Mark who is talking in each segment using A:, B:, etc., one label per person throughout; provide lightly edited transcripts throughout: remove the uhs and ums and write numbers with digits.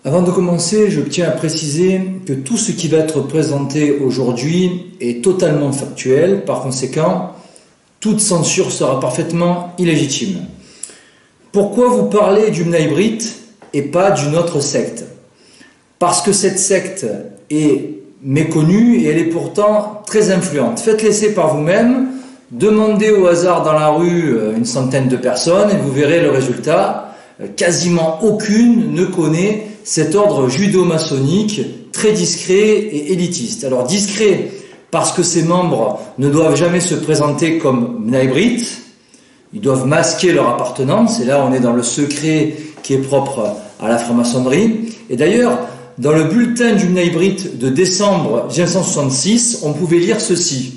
A: Avant de commencer, je tiens à préciser que tout ce qui va être présenté aujourd'hui est totalement factuel. Par conséquent, toute censure sera parfaitement illégitime. Pourquoi vous parlez du Mnaïbrit et pas d'une autre secte? Parce que cette secte est méconnue et elle est pourtant très influente. Faites l'essai par vous-même, demandez au hasard dans la rue une centaine de personnes et vous verrez le résultat. Quasiment aucune ne connaît cet ordre judéo-maçonnique très discret et élitiste. Alors discret parce que ses membres ne doivent jamais se présenter comme Mnaïbrites, ils doivent masquer leur appartenance, et là on est dans le secret qui est propre à la franc-maçonnerie. Et d'ailleurs, dans le bulletin du Mnaïbrit de décembre 1966, on pouvait lire ceci: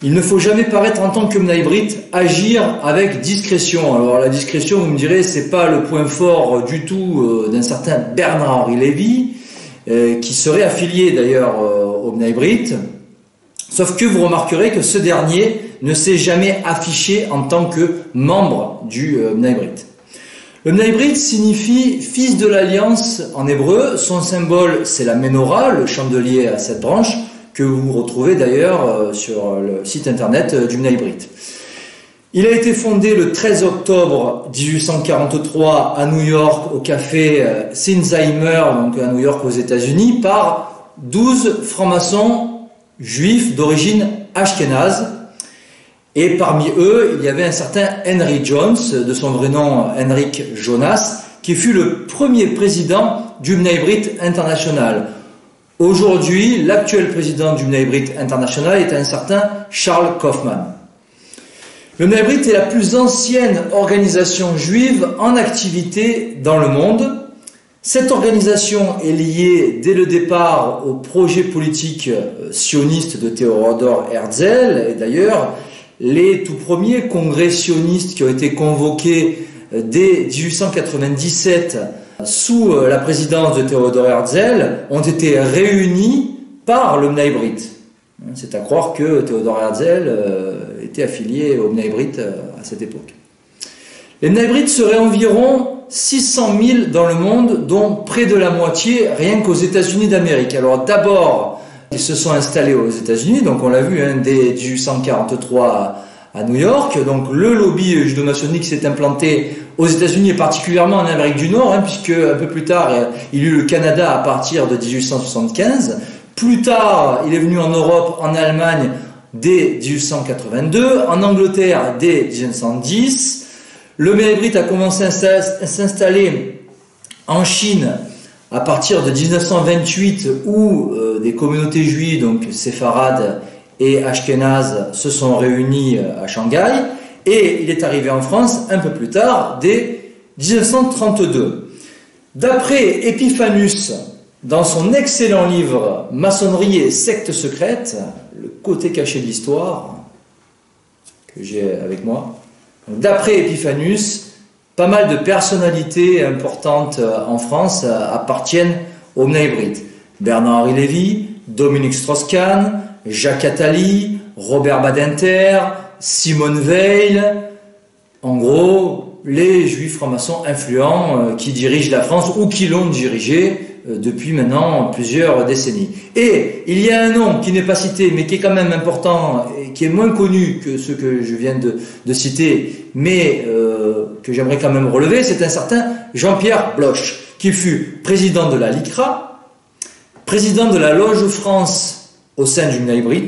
A: il ne faut jamais paraître en tant que Mnaïbrit, agir avec discrétion. Alors la discrétion, vous me direz, c'est pas le point fort du tout d'un certain Bernard-Henri Lévy, qui serait affilié d'ailleurs au Mnaïbrit, sauf que vous remarquerez que ce dernier ne s'est jamais affiché en tant que membre du Mnaïbrit. Le Mnaïbrit signifie fils de l'alliance en hébreu, son symbole c'est la menorah, le chandelier à 7 branches, que vous retrouvez d'ailleurs sur le site internet du Mnaïbrit. Il a été fondé le 13 octobre 1843 à New York, au café Sinzheimer, donc à New York aux États-Unis, par 12 francs-maçons juifs d'origine ashkénaze. Et parmi eux, il y avait un certain Henry Jones, de son vrai nom Henrik Jonas, qui fut le premier président du Mnaïbrit International. Aujourd'hui, l'actuel président du Mnaïbrit International est un certain Charles Kaufman. Le Mnaïbrit est la plus ancienne organisation juive en activité dans le monde. Cette organisation est liée dès le départ au projet politique sioniste de Theodor Herzl. Et d'ailleurs, les tout premiers congrès sionistes qui ont été convoqués dès 1897 sous la présidence de Theodor Herzl ont été réunis par le Mnaïbrit. C'est à croire que Theodor Herzl était affilié au Mnaïbrit à cette époque. Les Mnaïbrites seraient environ 600 000 dans le monde, dont près de la moitié rien qu'aux États-Unis d'Amérique. Alors d'abord, ils se sont installés aux États-Unis, donc on l'a vu dès 1843 à New York. Donc le lobby judéo-maçonnique s'est implanté aux États-Unis et particulièrement en Amérique du Nord, puisque un peu plus tard, il y eut le Canada à partir de 1875. Plus tard, il est venu en Europe, en Allemagne, dès 1882, en Angleterre, dès 1910. Le Mnaïbrit a commencé à s'installer en Chine à partir de 1928, où des communautés juives, donc séfarades et ashkénazes, se sont réunies à Shanghai. Et il est arrivé en France un peu plus tard, dès 1932. D'après Epiphanus, dans son excellent livre « Maçonnerie et secte secrète », le côté caché de l'histoire, que j'ai avec moi, d'après Epiphanus, pas mal de personnalités importantes en France appartiennent au Mnaïbrit. Bernard-Henri Lévy, Dominique Strauss-Kahn, Jacques Attali, Robert Badinter, Simone Weil, en gros, les juifs francs-maçons influents qui dirigent la France ou qui l'ont dirigée depuis maintenant plusieurs décennies. Et il y a un nom qui n'est pas cité, mais qui est quand même important et qui est moins connu que ceux que je viens de citer, mais que j'aimerais quand même relever, c'est un certain Jean-Pierre Bloch, qui fut président de la LICRA, président de la Loge France au sein du Mnaïbrit,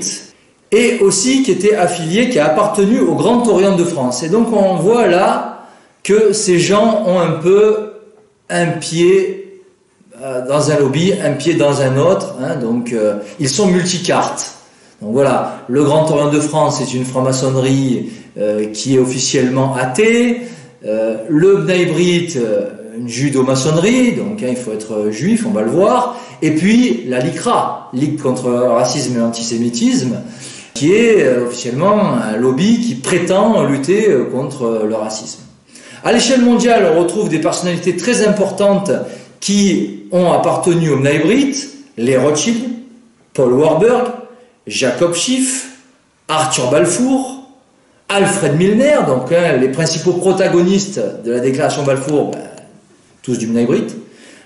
A: et aussi qui était affilié, qui a appartenu au Grand Orient de France. Et donc on voit là que ces gens ont un peu un pied dans un lobby, un pied dans un autre, donc ils sont multicartes. Donc voilà, le Grand Orient de France est une franc-maçonnerie qui est officiellement athée, le Mnaïbrit, une judo-maçonnerie, donc il faut être juif, on va le voir, et puis la LICRA, Ligue contre le racisme et l'antisémitisme, qui est officiellement un lobby qui prétend lutter contre le racisme. À l'échelle mondiale, on retrouve des personnalités très importantes qui ont appartenu au Mnaïbrit, les Rothschild, Paul Warburg, Jacob Schiff, Arthur Balfour, Alfred Milner, donc les principaux protagonistes de la déclaration Balfour, tous du Mnaïbrit,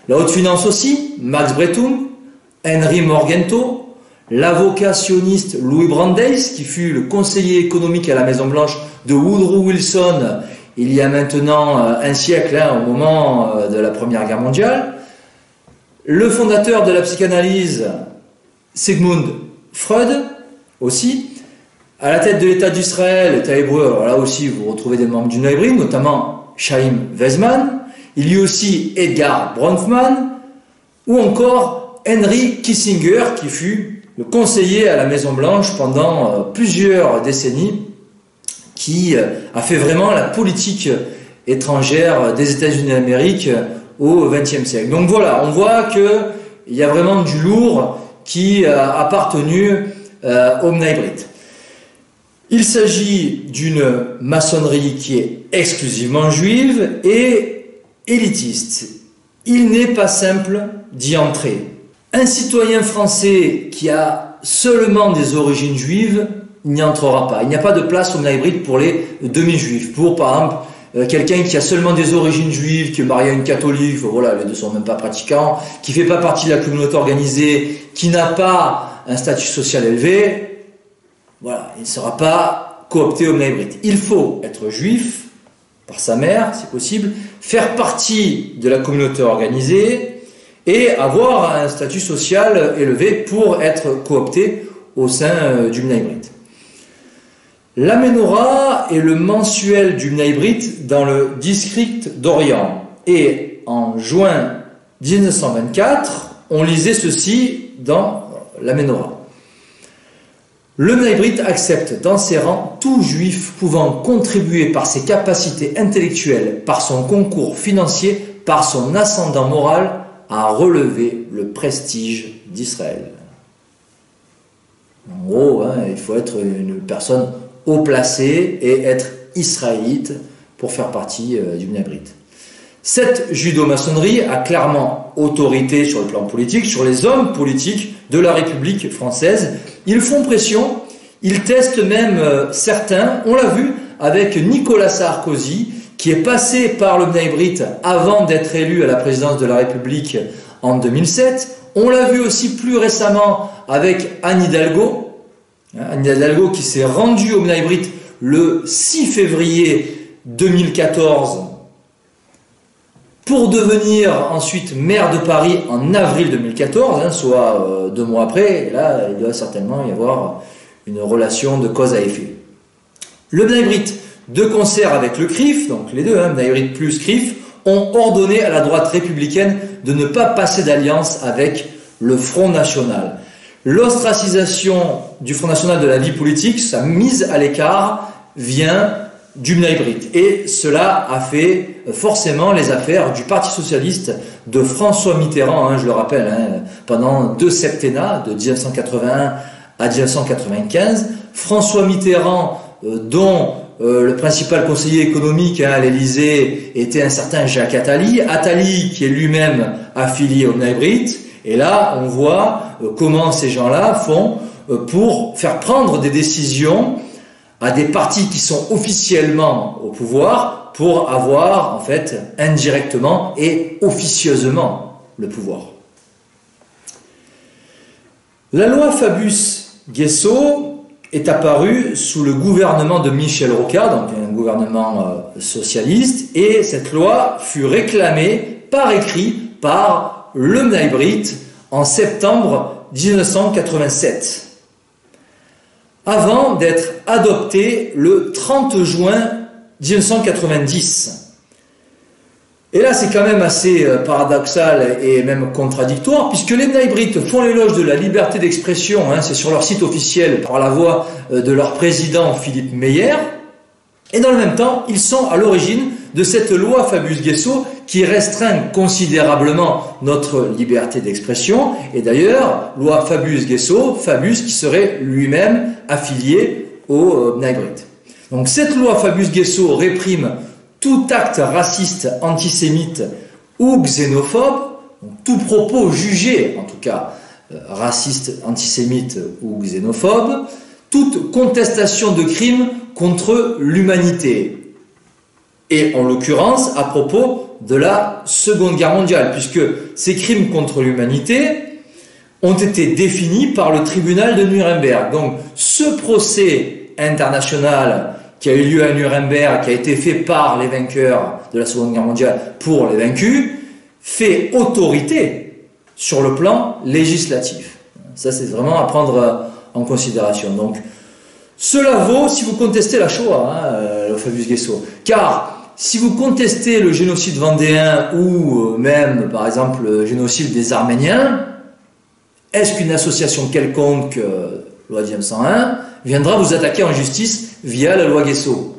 A: La haute finance aussi, Max Brettung, Henry Morgenthau, l'avocat sioniste Louis Brandeis, qui fut le conseiller économique à la Maison-Blanche de Woodrow Wilson il y a maintenant un siècle, au moment de la Première Guerre mondiale, le fondateur de la psychanalyse Sigmund Freud aussi, à la tête de l'État d'Israël, l'État hébreu, alors là aussi vous retrouvez des membres du Noébride, notamment Chaim Weizmann, il y a aussi Edgar Bronfman, ou encore Henry Kissinger, qui fut le conseiller à la Maison-Blanche pendant plusieurs décennies, qui a fait vraiment la politique étrangère des États-Unis d'Amérique au XXe siècle. Donc voilà, on voit qu'il y a vraiment du lourd qui a appartenu au Bnei Brit. Il s'agit d'une maçonnerie qui est exclusivement juive et élitiste. Il n'est pas simple d'y entrer. Un citoyen français qui a seulement des origines juives n'y entrera pas. Il n'y a pas de place au Bnei Brit pour les demi-juifs. Pour, par exemple, quelqu'un qui a seulement des origines juives, qui est marié à une catholique, voilà, les deux sont même pas pratiquants, qui fait pas partie de la communauté organisée, qui n'a pas un statut social élevé, voilà, il ne sera pas coopté au Bnei Brit. Il faut être juif, par sa mère, si possible, faire partie de la communauté organisée et avoir un statut social élevé pour être coopté au sein du Bnei Brit. La Menorah est le mensuel du Bnei Brit dans le district d'Orient. Et en juin 1924, on lisait ceci dans la Menorah. Le Bnei Brit accepte dans ses rangs tout juif pouvant contribuer par ses capacités intellectuelles, par son concours financier, par son ascendant moral, à relever le prestige d'Israël. En gros, il faut être une personne haut placée et être israélite pour faire partie du Bnei Brit. Cette judo-maçonnerie a clairement autorité sur le plan politique, sur les hommes politiques de la République française. Ils font pression, ils testent même certains, on l'a vu avec Nicolas Sarkozy, qui est passé par le Bnei Brit avant d'être élu à la présidence de la République en 2007. On l'a vu aussi plus récemment avec Anne Hidalgo, Anne Hidalgo qui s'est rendue au Bnei Brit le 6 février 2014 pour devenir ensuite maire de Paris en avril 2014, soit 2 mois après. Et là, il doit certainement y avoir une relation de cause à effet. Le Bnei Brit, de concert avec le CRIF, donc les deux, Bnei Brit plus CRIF, ont ordonné à la droite républicaine de ne pas passer d'alliance avec le Front National. L'ostracisation du Front National de la vie politique, sa mise à l'écart, vient du Bnei Brit. Et cela a fait forcément les affaires du Parti Socialiste de François Mitterrand, je le rappelle, pendant 2 septennats, de 1981 à 1995. François Mitterrand, dont le principal conseiller économique à l'Élysée était un certain Jacques Attali. Attali qui est lui-même affilié au Bnei Brit. Et là, on voit comment ces gens-là font pour faire prendre des décisions à des partis qui sont officiellement au pouvoir pour avoir, en fait, indirectement et officieusement le pouvoir. La loi Fabius-Guessot est apparue sous le gouvernement de Michel Rocard, donc un gouvernement socialiste, et cette loi fut réclamée par écrit par le Bnei Brit en septembre 1987, avant d'être adoptée le 30 juin 1990. Et là, c'est quand même assez paradoxal et même contradictoire, puisque les Bnei Brit font l'éloge de la liberté d'expression, c'est sur leur site officiel, par la voix de leur président Philippe Meyer, et dans le même temps, ils sont à l'origine de cette loi Fabius-Guessot qui restreint considérablement notre liberté d'expression, et d'ailleurs, loi Fabius-Guessot, Fabius qui serait lui-même affilié au Bnei Brit. Donc cette loi Fabius-Guessot réprime tout acte raciste, antisémite ou xénophobe, tout propos jugé, en tout cas raciste, antisémite ou xénophobe, toute contestation de crimes contre l'humanité. Et en l'occurrence, à propos de la Seconde Guerre mondiale, puisque ces crimes contre l'humanité ont été définis par le tribunal de Nuremberg. Donc ce procès international qui a eu lieu à Nuremberg, qui a été fait par les vainqueurs de la Seconde Guerre mondiale pour les vaincus, fait autorité sur le plan législatif. Ça, c'est vraiment à prendre en considération. Donc, cela vaut si vous contestez la Shoah, le Fabius Guesso. Car si vous contestez le génocide vendéen ou même, par exemple, le génocide des Arméniens, est-ce qu'une association quelconque, loi 1901, viendra vous attaquer en justice via la loi Guesso?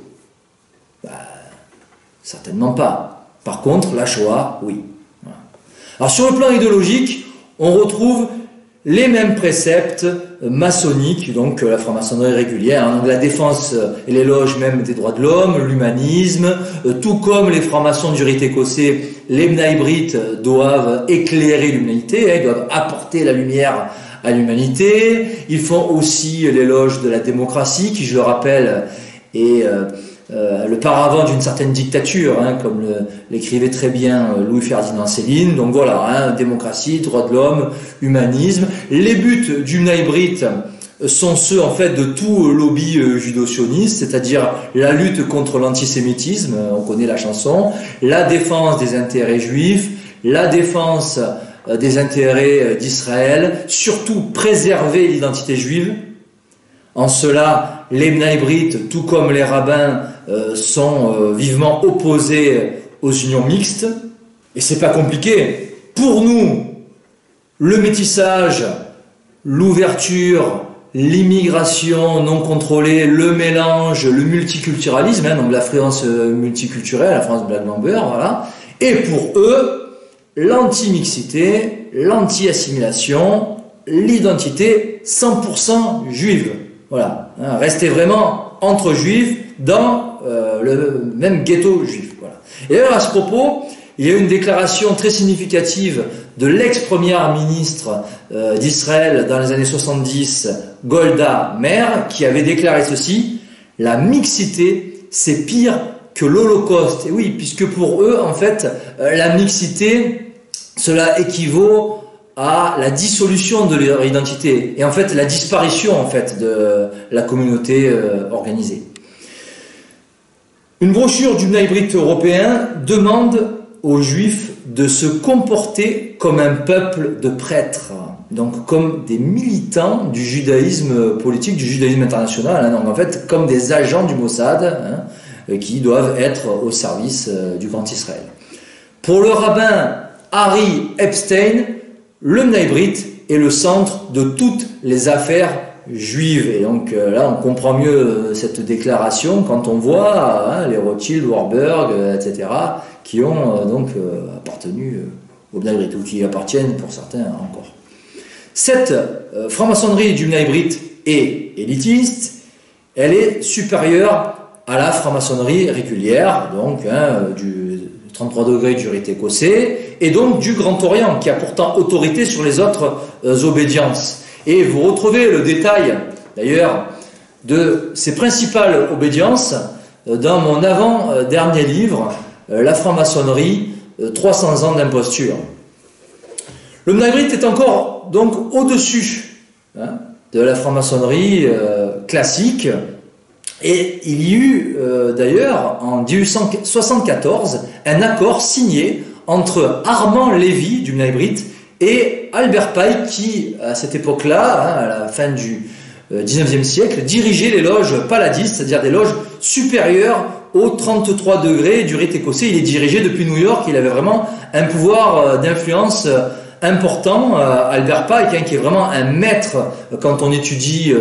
A: Certainement pas. Par contre, la Shoah, oui. Voilà. Alors sur le plan idéologique, on retrouve les mêmes préceptes maçonniques, donc la franc-maçonnerie régulière, donc la défense et l'éloge même des droits de l'homme, l'humanisme, tout comme les francs-maçons du rite écossais, les B'nai B'rith doivent éclairer l'humanité, ils doivent apporter la lumière à l'humanité. Ils font aussi l'éloge de la démocratie, qui, je le rappelle, est le paravent d'une certaine dictature, comme l'écrivait très bien Louis-Ferdinand Céline. Donc voilà, démocratie, droits de l'homme, humanisme. Les buts du B'nai B'rith sont ceux en fait de tout lobby judo-sioniste, c'est-à-dire la lutte contre l'antisémitisme, on connaît la chanson, la défense des intérêts juifs, la défense des intérêts d'Israël, surtout préserver l'identité juive. En cela, les B'nai B'rith, tout comme les rabbins, sont vivement opposés aux unions mixtes. Et c'est pas compliqué. Pour nous, le métissage, l'ouverture, l'immigration non contrôlée, le mélange, le multiculturalisme, donc la France multiculturelle, la France Black Number, voilà. Et pour eux, l'anti-mixité, l'anti-assimilation, l'identité 100% juive. Voilà, rester vraiment entre juifs dans le même ghetto juif. Voilà. Et d'ailleurs, à ce propos, il y a une déclaration très significative de l'ex-première ministre d'Israël dans les années 70, Golda Meir, qui avait déclaré ceci: la mixité, c'est pire que l'Holocauste. Et oui, puisque pour eux, en fait, la mixité, cela équivaut à la dissolution de leur identité et en fait la disparition en fait de la communauté organisée. Une brochure du B'nai B'rith européen demande aux Juifs de se comporter comme un peuple de prêtres, donc comme des militants du judaïsme politique, du judaïsme international, donc en fait comme des agents du Mossad qui doivent être au service du Grand Israël. Pour le rabbin Harry Epstein, le B'nai B'rith est le centre de toutes les affaires juives. Et donc là, on comprend mieux cette déclaration quand on voit les Rothschild, Warburg, etc., qui ont donc appartenu au B'nai B'rith, ou qui appartiennent pour certains encore. Cette franc-maçonnerie du B'nai B'rith est élitiste, elle est supérieure à la franc-maçonnerie régulière, donc du 33 degrés du rite écossais, et donc du Grand Orient, qui a pourtant autorité sur les autres obédiences. Et vous retrouvez le détail, d'ailleurs, de ces principales obédiences dans mon avant-dernier livre, La franc-maçonnerie, 300 ans d'imposture. Le B'nai B'rith est encore donc au-dessus de la franc-maçonnerie classique. Et il y eut d'ailleurs en 1874 un accord signé entre Armand Lévy du B'nai B'rith et Albert Pike qui, à cette époque-là, à la fin du 19e siècle, dirigeait les loges palladistes, c'est-à-dire des loges supérieures aux 33 degrés du rite écossais. Il est dirigé depuis New York, il avait vraiment un pouvoir d'influence important. Albert Pike, qui est vraiment un maître quand on étudie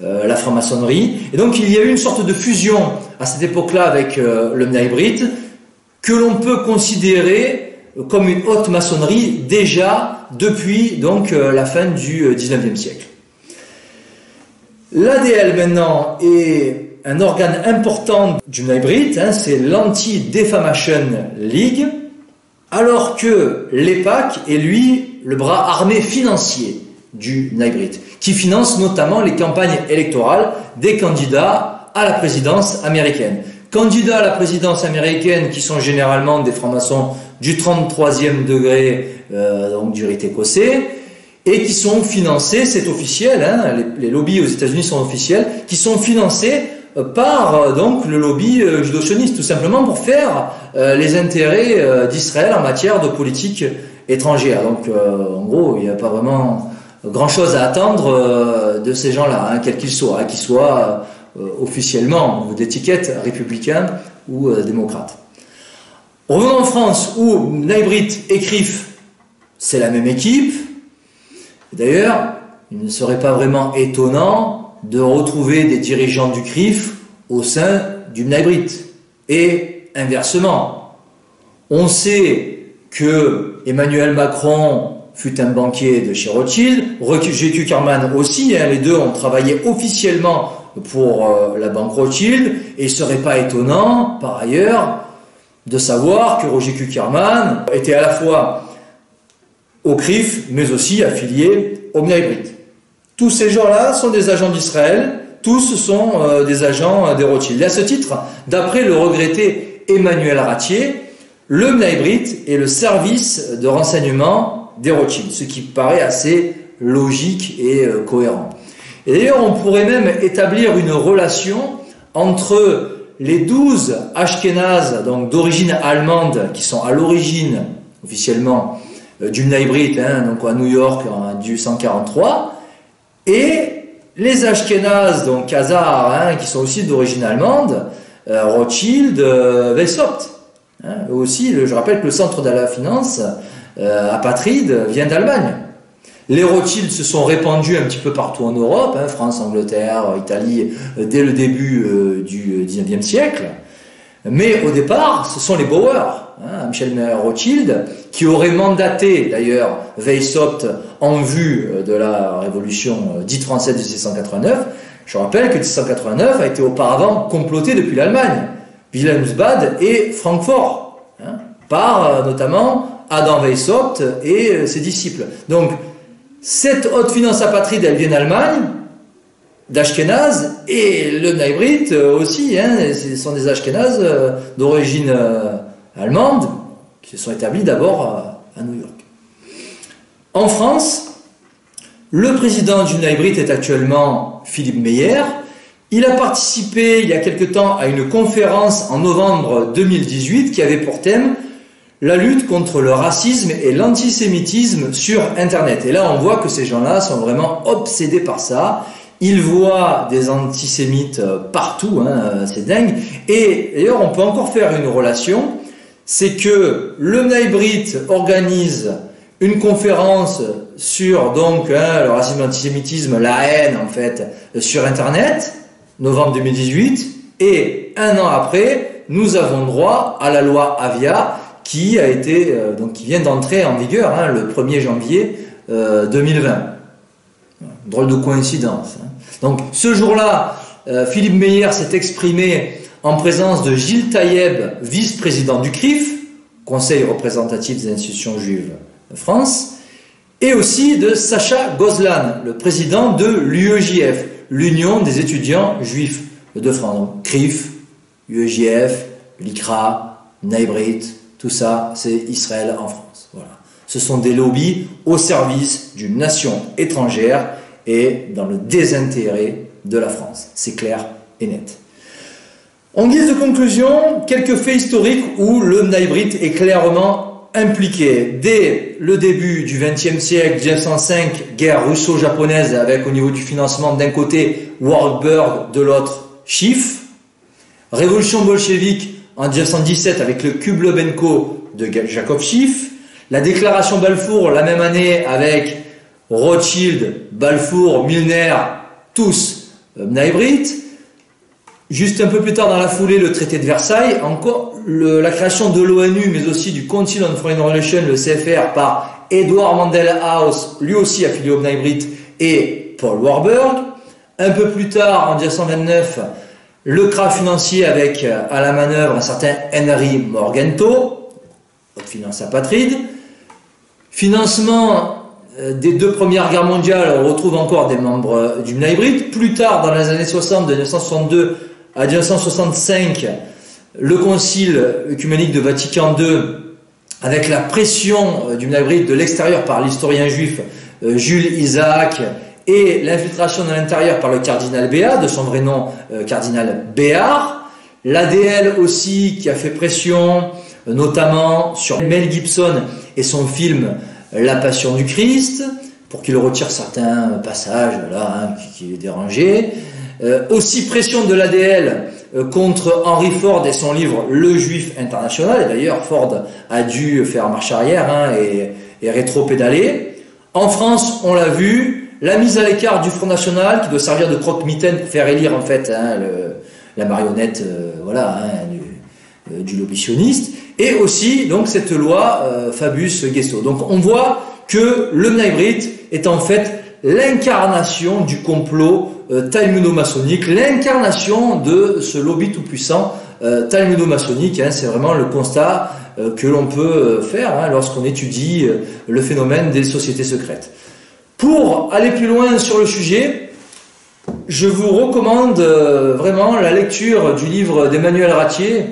A: la franc-maçonnerie. Et donc il y a eu une sorte de fusion à cette époque-là avec le B'nai B'rith que l'on peut considérer comme une haute maçonnerie déjà depuis donc la fin du 19e siècle. L'ADL maintenant est un organe important du B'nai B'rith, c'est l'Anti-Defamation League, alors que l'EPAC est lui le bras armé financier du B'nai B'rith, qui finance notamment les campagnes électorales des candidats à la présidence américaine. candidats à la présidence américaine qui sont généralement des francs-maçons du 33e degré, donc du rite écossais, et qui sont financés, c'est officiel, hein, les lobbies aux États-Unis sont officiels, qui sont financés par donc le lobby judo-sioniste, tout simplement pour faire les intérêts d'Israël en matière de politique étrangère. Donc en gros, il n'y a pas vraiment grand-chose à attendre de ces gens-là, hein, quels qu'ils soient, hein, qu'ils soient officiellement ou d'étiquette républicain ou démocrate. Revenons en France où Bnei et CRIF, c'est la même équipe. D'ailleurs, il ne serait pas vraiment étonnant de retrouver des dirigeants du CRIF au sein du Bnei. Et inversement, on sait que Emmanuel Macron fut un banquier de chez Rothschild, Roger Kuckerman aussi, hein, les deux ont travaillé officiellement pour la banque Rothschild, et il ne serait pas étonnant, par ailleurs, de savoir que Roger Kuckerman était à la fois au CRIF, mais aussi affilié au Bnei. Tous ces gens-là sont des agents d'Israël, tous sont des agents des Rothschild. Et à ce titre, d'après le regretté Emmanuel Ratier, le Bnei est le service de renseignement des Rothschild, ce qui paraît assez logique et cohérent. Et d'ailleurs, on pourrait même établir une relation entre les 12 Ashkénazes, donc d'origine allemande, qui sont à l'origine, officiellement, du Bnei, hein, donc à New York en 1843, et les Ashkénazes, donc Khazars, hein, qui sont aussi d'origine allemande, Rothschild, Weishaupt. Hein, aussi, je rappelle que le centre de la finance apatride vient d'Allemagne. Les Rothschild se sont répandus un petit peu partout en Europe, hein, France, Angleterre, Italie, dès le début du 19e siècle. Mais au départ, ce sont les Bauer, hein, Michel Rothschild, qui auraient mandaté d'ailleurs Weishaupt en vue de la révolution dite française de 1789. Je rappelle que 1789 a été auparavant comploté depuis l'Allemagne, Wilhelmsbad et Francfort, hein, par notamment Adam Weishaupt et ses disciples. Donc, cette haute finance apatride, elle vient d'Allemagne, d'Ashkénaz, et le Bnei aussi, hein, ce sont des Ashkénazes d'origine allemande, qui se sont établis d'abord à New York. En France, le président du Bnei est actuellement Philippe Meyer. Il a participé il y a quelque temps à une conférence en novembre 2018 qui avait pour thème la lutte contre le racisme et l'antisémitisme sur Internet. Et là, on voit que ces gens-là sont vraiment obsédés par ça. Ils voient des antisémites partout, hein, c'est dingue. Et d'ailleurs, on peut encore faire une relation. C'est que le Bnei organise une conférence sur donc le racisme, l'antisémitisme, la haine en fait, sur Internet, novembre 2018. Et un an après, nous avons droit à la loi Avia, qui a été qui vient d'entrer en vigueur, hein, le 1er janvier 2020. Drôle de coïncidence. Hein. Donc ce jour-là, Philippe Meyer s'est exprimé en présence de Gilles Taïeb, vice-président du CRIF, Conseil représentatif des institutions juives de France, et aussi de Sacha Gozlan, le président de l'UEJF, l'Union des étudiants juifs de France. Donc CRIF, UEJF, l'ICRA, Bnei, tout ça, c'est Israël en France. Voilà. Ce sont des lobbies au service d'une nation étrangère et dans le désintérêt de la France. C'est clair et net. En guise de conclusion, quelques faits historiques où le Bnei est clairement impliqué. Dès le début du XXe siècle, 1905, guerre russo-japonaise avec au niveau du financement d'un côté Warburg, de l'autre Schiff. Révolution bolchevique en 1917 avec le Kublobenko de Jacob Schiff, la déclaration Balfour la même année avec Rothschild, Balfour, Milner, tous Bnei. Juste un peu plus tard dans la foulée, le traité de Versailles, encore la création de l'ONU, mais aussi du Council on Foreign Relations, le CFR, par Edward Mandela House, lui aussi affilié au Bnei, et Paul Warburg. Un peu plus tard, en 1929, le krach financier avec à la manœuvre un certain Henry Morgenthau, haute finance apatride. Financement des deux premières guerres mondiales, on retrouve encore des membres du Bnei. Plus tard, dans les années 60, de 1962 à 1965, le concile œcuménique de Vatican II, avec la pression du Mnabrite de l'extérieur par l'historien juif Jules Isaac, et l'infiltration de l'intérieur par le cardinal Béat, de son vrai nom cardinal Béard, l'ADL aussi qui a fait pression notamment sur Mel Gibson et son film La Passion du Christ, pour qu'il retire certains passages voilà, qui les dérangeaient. Aussi pression de l'ADL contre Henry Ford et son livre Le Juif international, et d'ailleurs Ford a dû faire marche arrière et rétro-pédaler. En France, on l'a vu, la mise à l'écart du Front National, qui doit servir de croque-mitaine pour faire élire en fait la marionnette voilà, du lobby sioniste, et aussi donc cette loi Fabius-Guesso. Donc on voit que le Mnabrite est en fait l'incarnation du complot talmudo-maçonnique, l'incarnation de ce lobby tout-puissant talmudo-maçonnique. Hein, c'est vraiment le constat que l'on peut faire hein, lorsqu'on étudie le phénomène des sociétés secrètes. Pour aller plus loin sur le sujet, je vous recommande vraiment la lecture du livre d'Emmanuel Ratier,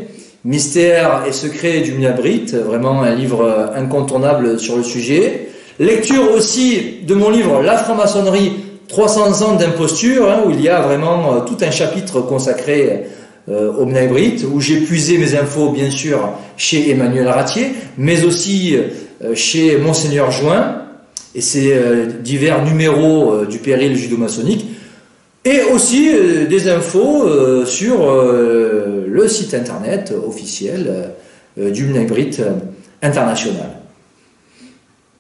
A: Mystère et secrets du Mnabrite, vraiment un livre incontournable sur le sujet. Lecture aussi de mon livre La franc-maçonnerie, 300 ans d'imposture, hein, où il y a vraiment tout un chapitre consacré au Mnabrite, où j'ai puisé mes infos bien sûr chez Emmanuel Ratier, mais aussi chez Monseigneur Join, et ses divers numéros du péril judo-maçonnique, et aussi des infos sur le site internet officiel du Mnabrite international.